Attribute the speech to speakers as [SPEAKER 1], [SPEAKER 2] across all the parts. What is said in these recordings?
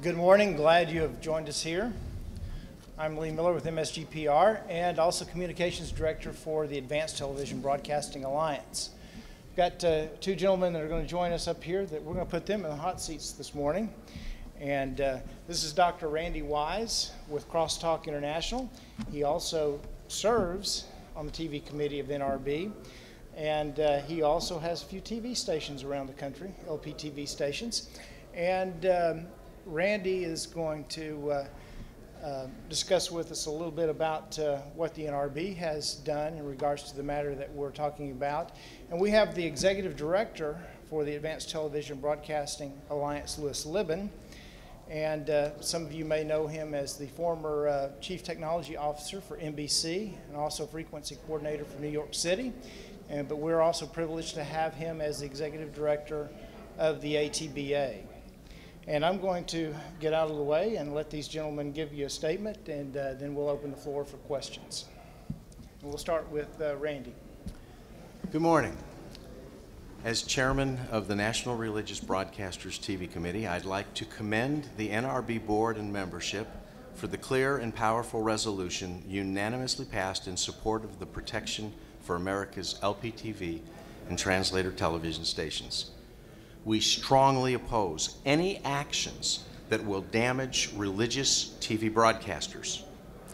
[SPEAKER 1] Good morning. Glad you have joined us here. I'm Lee Miller with MSGPR and also Communications Director for the Advanced Television Broadcasting Alliance. We've got two gentlemen that are going to join us up here that we're going to put them in the hot seats this morning. And this is Dr. Randy Wise with Crosstalk International. He also serves on the TV committee of NRB. And he also has a few TV stations around the country, LPTV stations. And Randy is going to discuss with us a little bit about what the NRB has done in regards to the matter that we're talking about. And we have the Executive Director for the Advanced Television Broadcasting Alliance, Louis Libben. And some of you may know him as the former Chief Technology Officer for NBC and also Frequency Coordinator for New York City. But we're also privileged to have him as the Executive Director of the ATBA. And I'm going to get out of the way and let these gentlemen give you a statement, and then we'll open the floor for questions. And we'll start with Randy.
[SPEAKER 2] Good morning. As Chairman of the National Religious Broadcasters TV Committee, I'd like to commend the NRB Board and membership for the clear and powerful resolution unanimously passed in support of the protection for America's LPTV and translator television stations. We strongly oppose any actions that will damage religious TV broadcasters.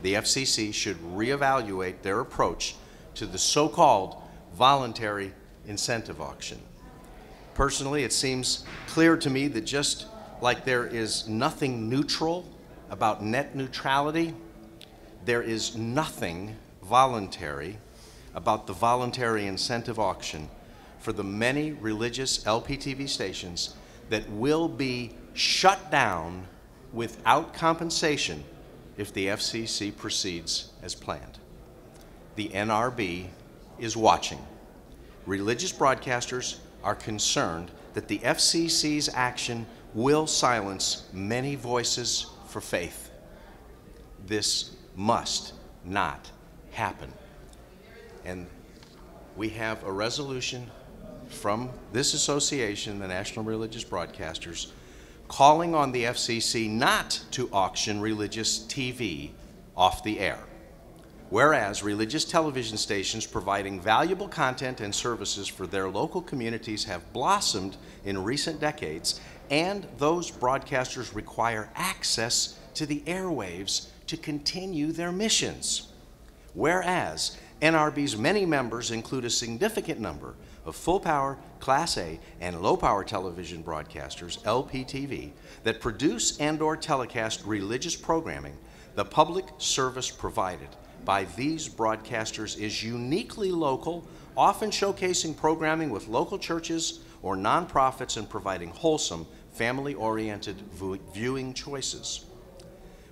[SPEAKER 2] The FCC should reevaluate their approach to the so-called voluntary incentive auction. Personally, it seems clear to me that just like there is nothing neutral about net neutrality, there is nothing voluntary about the voluntary incentive auction for the many religious LPTV stations that will be shut down without compensation if the FCC proceeds as planned. The NRB is watching. Religious broadcasters are concerned that the FCC's action will silence many voices for faith. This must not happen. And we have a resolution from this association, the National Religious Broadcasters, calling on the FCC not to auction religious TV off the air. Whereas religious television stations providing valuable content and services for their local communities have blossomed in recent decades, and those broadcasters require access to the airwaves to continue their missions. Whereas NRB's many members include a significant number of full-power, Class A, and low-power television broadcasters, LPTV, that produce and/or telecast religious programming, the public service provided by these broadcasters is uniquely local, often showcasing programming with local churches or nonprofits and providing wholesome, family-oriented viewing choices.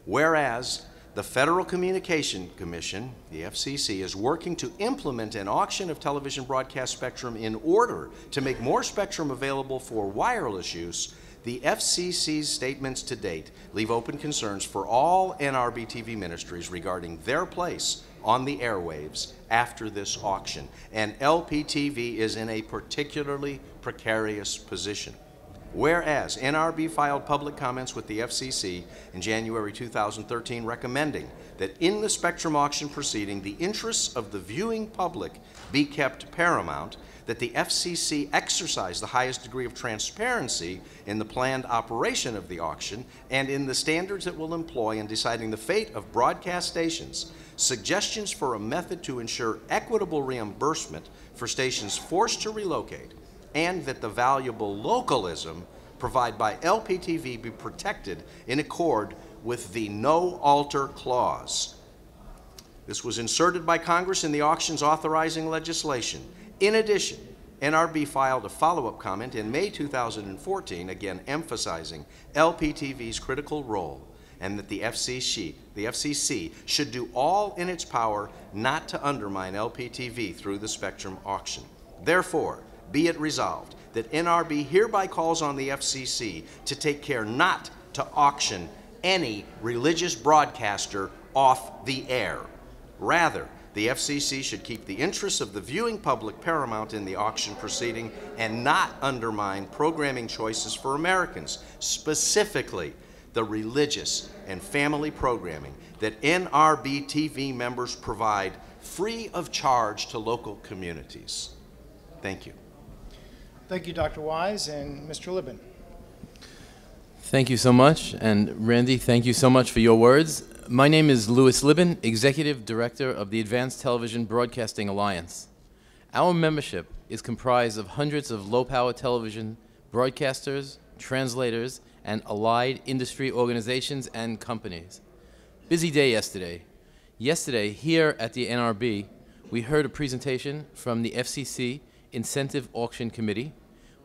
[SPEAKER 2] Whereas the Federal Communications Commission, the FCC, is working to implement an auction of television broadcast spectrum in order to make more spectrum available for wireless use. The FCC's statements to date leave open concerns for all NRB TV ministries regarding their place on the airwaves after this auction, and LPTV is in a particularly precarious position. Whereas NRB filed public comments with the FCC in January 2013 recommending that in the spectrum auction proceeding, the interests of the viewing public be kept paramount, that the FCC exercise the highest degree of transparency in the planned operation of the auction and in the standards it will employ in deciding the fate of broadcast stations, suggestions for a method to ensure equitable reimbursement for stations forced to relocate, and that the valuable localism provided by LPTV be protected in accord with the No Alter Clause. This was inserted by Congress in the auction's authorizing legislation. In addition, NRB filed a follow-up comment in May 2014, again emphasizing LPTV's critical role and that the FCC should do all in its power not to undermine LPTV through the spectrum auction. Therefore, be it resolved that NRB hereby calls on the FCC to take care not to auction any religious broadcaster off the air. Rather, the FCC should keep the interests of the viewing public paramount in the auction proceeding and not undermine programming choices for Americans, specifically the religious and family programming that NRB TV members provide free of charge to local communities. Thank you.
[SPEAKER 1] Thank you, Dr. Wise and Mr. Libben.
[SPEAKER 3] Thank you so much. And Randy, thank you so much for your words. My name is Louis Libben, Executive Director of the Advanced Television Broadcasting Alliance. Our membership is comprised of hundreds of low-power television broadcasters, translators, and allied industry organizations and companies. Busy day yesterday. Yesterday, here at the NRB, we heard a presentation from the FCC Incentive Auction Committee.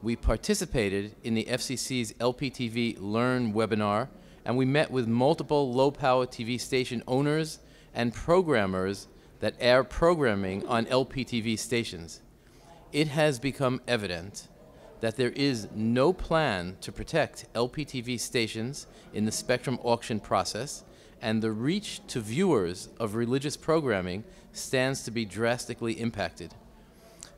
[SPEAKER 3] We participated in the FCC's LPTV Learn webinar, and we met with multiple low-power TV station owners and programmers that air programming on LPTV stations. It has become evident that there is no plan to protect LPTV stations in the spectrum auction process, and the reach to viewers of religious programming stands to be drastically impacted.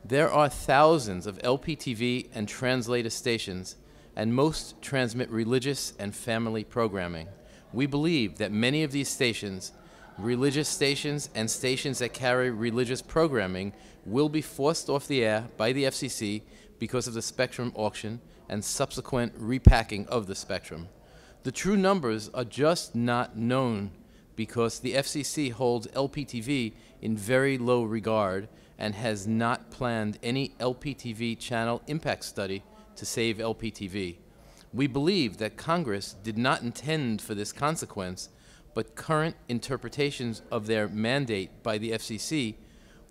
[SPEAKER 3] There are thousands of LPTV and translator stations, and most transmit religious and family programming. We believe that many of these stations, religious stations and stations that carry religious programming, will be forced off the air by the FCC because of the spectrum auction and subsequent repacking of the spectrum. The true numbers are just not known because the FCC holds LPTV in very low regard and has not planned any LPTV channel impact study to save LPTV. We believe that Congress did not intend for this consequence, but current interpretations of their mandate by the FCC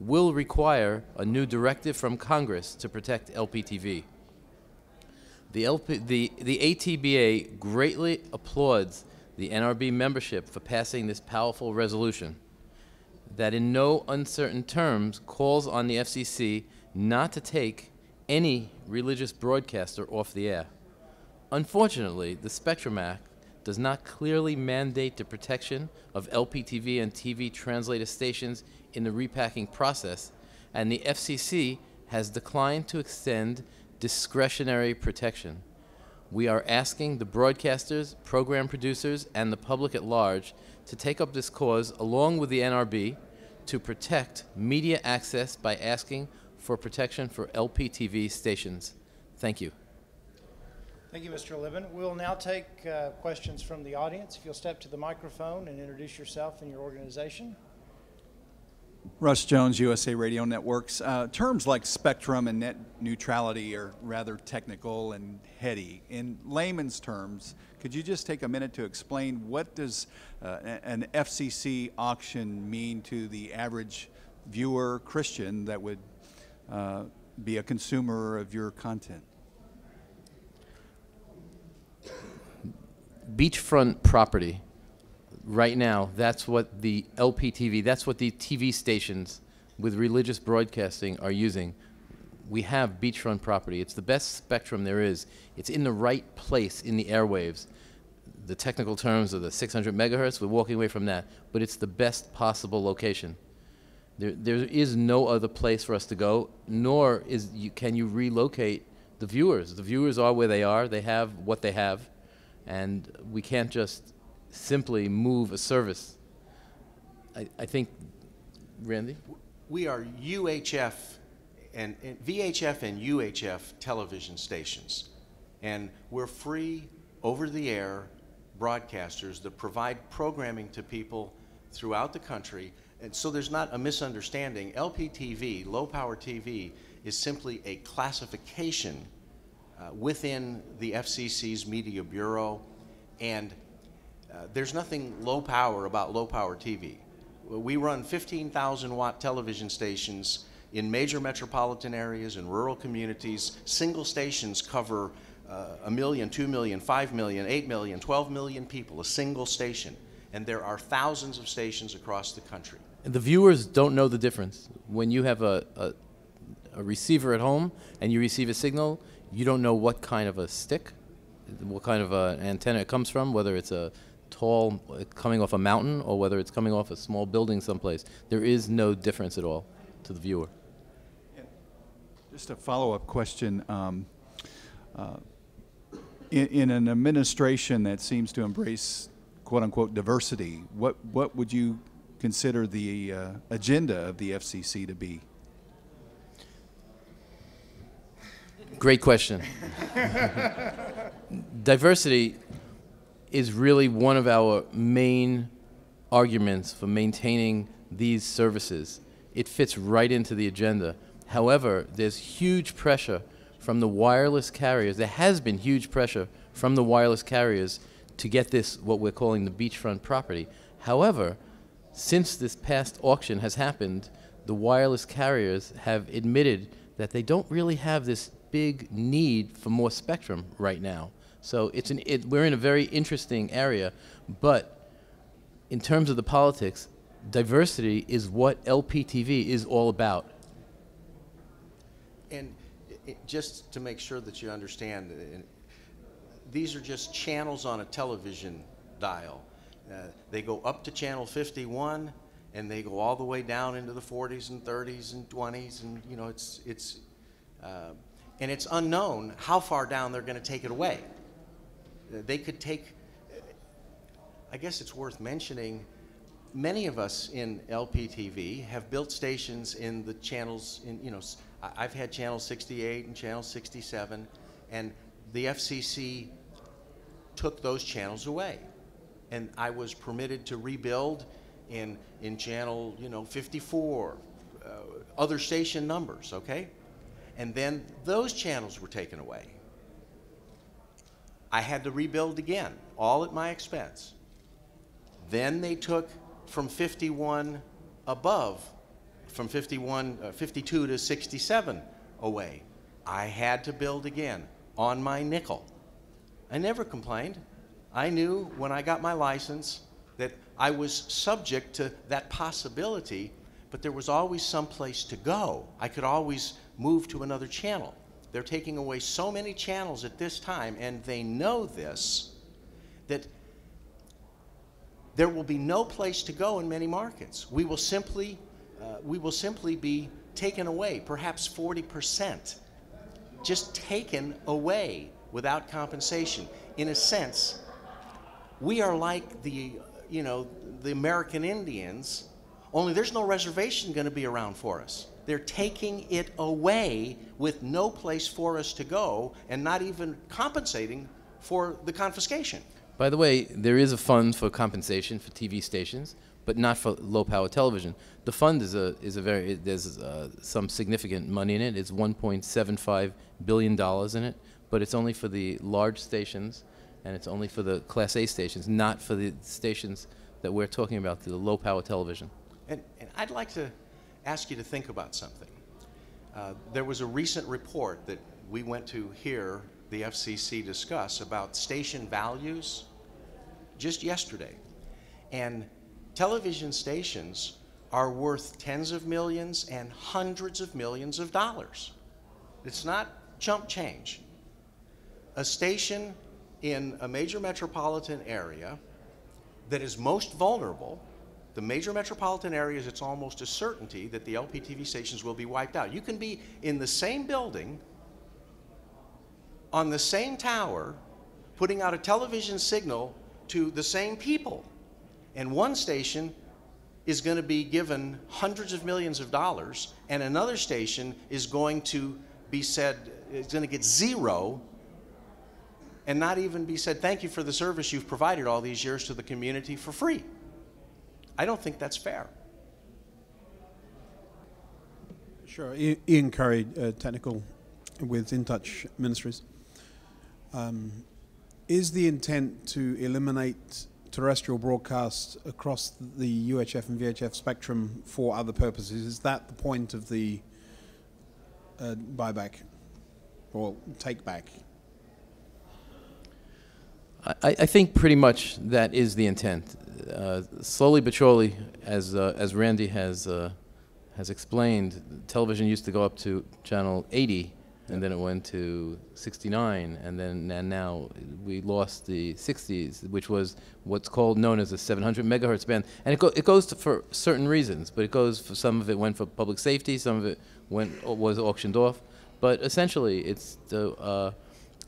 [SPEAKER 3] will require a new directive from Congress to protect LPTV. The ATBA greatly applauds the NRB membership for passing this powerful resolution that in no uncertain terms calls on the FCC not to take any religious broadcaster off the air. Unfortunately, the Spectrum Act does not clearly mandate the protection of LPTV and TV translator stations in the repacking process, and the FCC has declined to extend discretionary protection. We are asking the broadcasters, program producers, and the public at large to take up this cause along with the NRB to protect media access by asking for protection for LPTV stations. Thank you.
[SPEAKER 1] Thank you, Mr. Libben. We'll now take questions from the audience. If you'll step to the microphone and introduce yourself and your organization.
[SPEAKER 4] Russ Jones, USA Radio Networks. Terms like spectrum and net neutrality are rather technical and heady. In layman's terms, could you just take a minute to explain what does an FCC auction mean to the average viewer Christian that would be a consumer of your content?
[SPEAKER 3] Beachfront property. Right now, that's what the LPTV, that's what the TV stations with religious broadcasting are using. We have beachfront property. It's the best spectrum there is. It's in the right place in the airwaves. The technical terms are the 600 megahertz. We're walking away from that, but it's the best possible location. There is no other place for us to go, nor can you relocate the viewers. The viewers are where they are. They have what they have, and we can't just simply move a service. I think, Randy?
[SPEAKER 2] We are UHF and VHF and UHF television stations, and we're free over-the-air broadcasters that provide programming to people throughout the country. And so there's not a misunderstanding. LPTV, low-power TV, is simply a classification within the FCC's Media Bureau, and there's nothing low power about low power TV. We run 15,000 watt television stations in major metropolitan areas and rural communities. Single stations cover 1 million, 2 million, 5 million, 8 million, 12 million people, a single station. And there are thousands of stations across the country.
[SPEAKER 3] And the viewers don't know the difference. When you have a receiver at home and you receive a signal, you don't know what kind of a stick, what kind of an antenna it comes from, whether it's a tall coming off a mountain or whether it's coming off a small building someplace. There is no difference at all to the viewer.
[SPEAKER 4] Just a follow-up question. In an administration that seems to embrace quote-unquote diversity, what would you consider the agenda of the FCC to be?
[SPEAKER 3] Great question. Diversity is really one of our main arguments for maintaining these services. It fits right into the agenda. However, there's huge pressure from the wireless carriers. There has been huge pressure from the wireless carriers to get this, what we're calling the beachfront property. However, since this past auction has happened, the wireless carriers have admitted that they don't really have this big need for more spectrum right now. So we're in a very interesting area, but in terms of the politics, diversity is what LPTV is all about.
[SPEAKER 2] And just to make sure that you understand, these are just channels on a television dial. They go up to channel 51, and they go all the way down into the 40s and 30s and 20s, and you know and it's unknown how far down they're going to take it away. They could take. I guess it's worth mentioning. Many of us in LPTV have built stations in the channels. I've had channel 68 and channel 67, and the FCC took those channels away, and I was permitted to rebuild in channel 54, other station numbers, okay, and then those channels were taken away. I had to rebuild again, all at my expense. Then they took from 51 above, from 52 to 67 away. I had to build again on my nickel. I never complained. I knew when I got my license that I was subject to that possibility, but there was always some place to go. I could always move to another channel. They're taking away so many channels at this time, and they know this, that there will be no place to go in many markets. We will simply be taken away, perhaps 40%, just taken away without compensation. In a sense, we are like the American Indians, only there's no reservation going to be around for us. They're taking it away with no place for us to go and not even compensating for the confiscation.
[SPEAKER 3] By the way, there is a fund for compensation for TV stations, but not for low-power television. The fund there's some significant money in it. It's $1.75 billion in it, but it's only for the large stations, and it's only for the Class A stations, not for the stations that we're talking about, the low-power television.
[SPEAKER 2] And I'd like to ask you to think about something. There was a recent report that we went to hear the FCC discuss about station values just yesterday. And television stations are worth tens of millions and hundreds of millions of dollars. It's not chump change. A station in a major metropolitan area that is most vulnerable, the major metropolitan areas, it's almost a certainty that the LPTV stations will be wiped out. You can be in the same building, on the same tower, putting out a television signal to the same people, and one station is going to be given hundreds of millions of dollars, and another station is going to be said, it's going to get zero, and not even be said, thank you for the service you've provided all these years to the community for free. I don't think that's fair.
[SPEAKER 5] Sure. Ian Curry, technical with InTouch Ministries. Is the intent to eliminate terrestrial broadcasts across the UHF and VHF spectrum for other purposes? Is that the point of the buyback or take back?
[SPEAKER 3] I think pretty much that is the intent. Slowly but surely, as Randy has explained, television used to go up to channel 80, and then it went to 69, and now we lost the 60s, which was what's known as a 700 megahertz band, and it goes for certain reasons, but it goes for some of it went for public safety, some of it was auctioned off, but essentially it's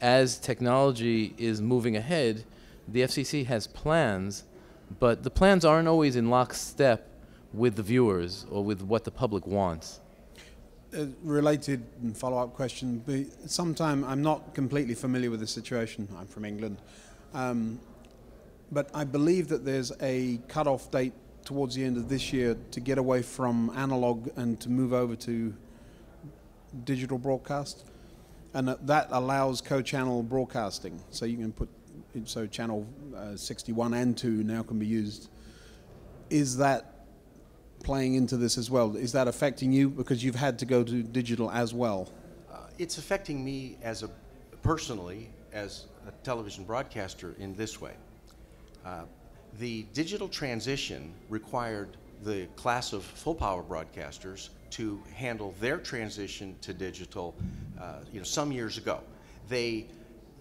[SPEAKER 3] as technology is moving ahead, the FCC has plans, but the plans aren't always in lockstep with the viewers or with what the public wants.
[SPEAKER 5] Related and follow-up question. Sometime, I'm not completely familiar with the situation. I'm from England. But I believe that there's a cut-off date towards the end of this year to get away from analog and to move over to digital broadcast. And that allows co-channel broadcasting. So you can put, so channel 61 and 2 now can be used. Is that playing into this as well? Is that affecting you because you've had to go to digital as well?
[SPEAKER 2] It's affecting me personally as a television broadcaster in this way. The digital transition required the class of full power broadcasters to handle their transition to digital some years ago. They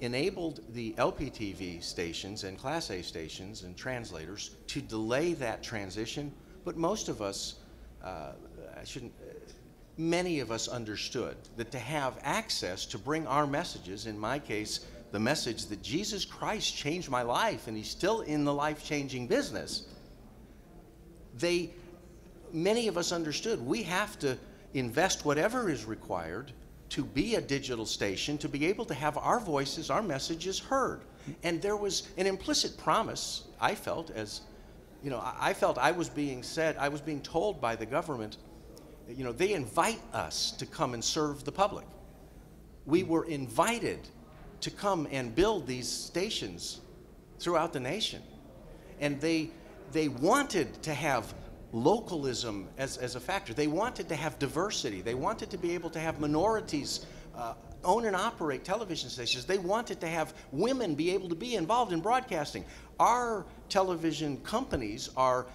[SPEAKER 2] enabled the LPTV stations and Class A stations and translators to delay that transition, but most of us, many of us understood that to have access to bring our messages, in my case, the message that Jesus Christ changed my life and he's still in the life-changing business, many of us understood we have to invest whatever is required to be a digital station, to be able to have our voices, our messages heard. And there was an implicit promise, I felt, I was being told by the government, they invite us to come and serve the public. We were invited to come and build these stations throughout the nation. And they wanted to have localism as a factor. They wanted to have diversity. They wanted to be able to have minorities own and operate television stations. They wanted to have women be able to be involved in broadcasting. Our television companies are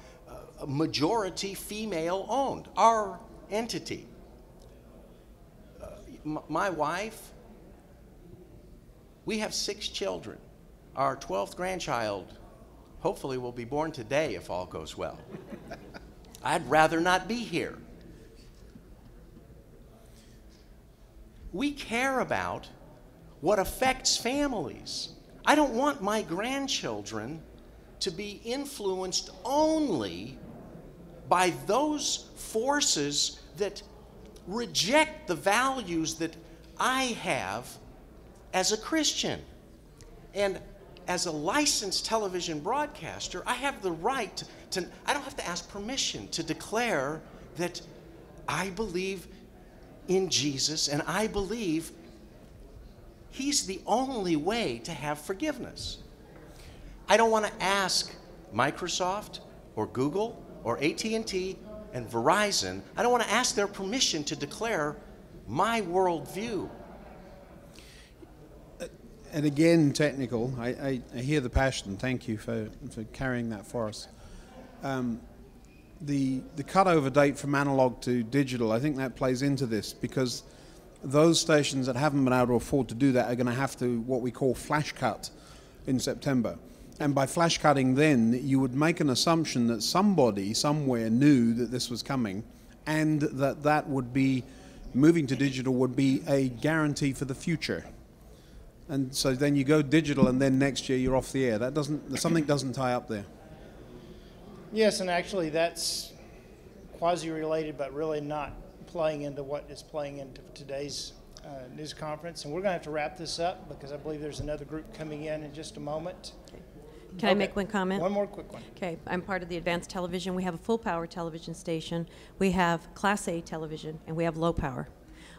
[SPEAKER 2] majority female owned. Our entity. My wife, we have 6 children. Our 12th grandchild hopefully will be born today if all goes well. I'd rather not be here. We care about what affects families. I don't want my grandchildren to be influenced only by those forces that reject the values that I have as a Christian. And as a licensed television broadcaster, I have the right to I don't have to ask permission to declare that I believe in Jesus and I believe he's the only way to have forgiveness. I don't want to ask Microsoft or Google or AT&T and Verizon, I don't want to ask their permission to declare my worldview.
[SPEAKER 5] And again, technical, I hear the passion. Thank you for carrying that for us. The cutover date from analog to digital, I think that plays into this because those stations that haven't been able to afford to do that are going to have to what we call flash cut in September. And by flash cutting then, you would make an assumption that somebody somewhere knew that this was coming and that would be, moving to digital would be a guarantee for the future. And so then you go digital and then next year you're off the air. Something doesn't tie up there.
[SPEAKER 1] Yes, and actually that's quasi-related, but really not playing into what is playing into today's news conference. And we're going to have to wrap this up because I believe there's another group coming in just a moment.
[SPEAKER 6] Can I make one comment?
[SPEAKER 1] One more quick one.
[SPEAKER 6] Okay, I'm part of the Advanced Television. We have a full power television station. We have Class A television, and we have low power.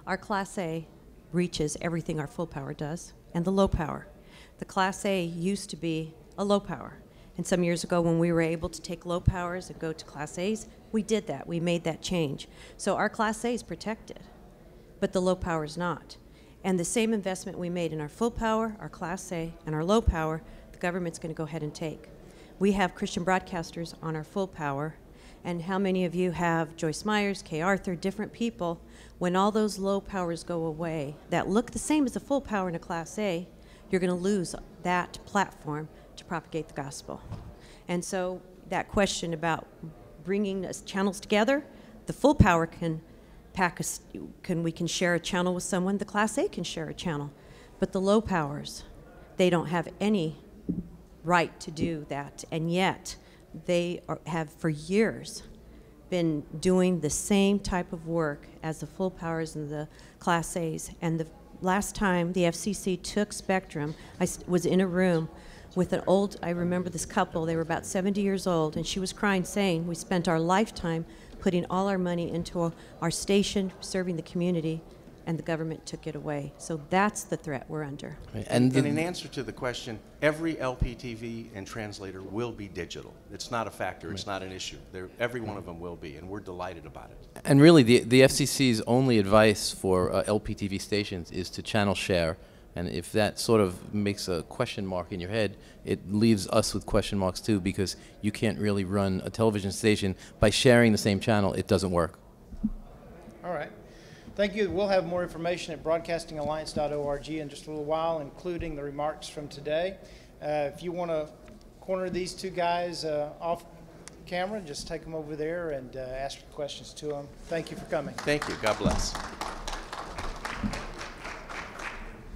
[SPEAKER 6] Our Class A reaches everything our full power does, and the low power. The Class A used to be a low power. And some years ago when we were able to take low powers and go to Class A's, we did that. We made that change. So our Class A is protected, but the low power is not. And the same investment we made in our full power, our Class A, and our low power, the government's going to go ahead and take. We have Christian broadcasters on our full power, and how many of you have Joyce Myers, Kay Arthur, different people, when all those low powers go away that look the same as a full power in a Class A, you're going to lose that platform to propagate the gospel. And so that question about bringing us channels together, the full power can we can share a channel with someone, the Class A can share a channel. But the low powers, they don't have any right to do that, and yet they have for years been doing the same type of work as the full powers and the Class A's. And the last time the FCC took spectrum, I was in a room with an old, I remember this couple, they were about 70 years old, and she was crying, saying, we spent our lifetime putting all our money into our station, serving the community, and the government took it away. So that's the threat we're under.
[SPEAKER 2] And in answer to the question, every LPTV and translator will be digital. It's not a factor. It's not an issue. Every one of them will be, and we're delighted about it.
[SPEAKER 3] And really, the FCC's only advice for LPTV stations is to channel share. And if that sort of makes a question mark in your head, it leaves us with question marks too, because you can't really run a television station by sharing the same channel. It doesn't work.
[SPEAKER 1] All right. Thank you. We'll have more information at broadcastingalliance.org in just a little while, including the remarks from today. If you want to corner these two guys off camera, just take them over there and ask questions to them. Thank you for coming.
[SPEAKER 2] Thank you. God bless.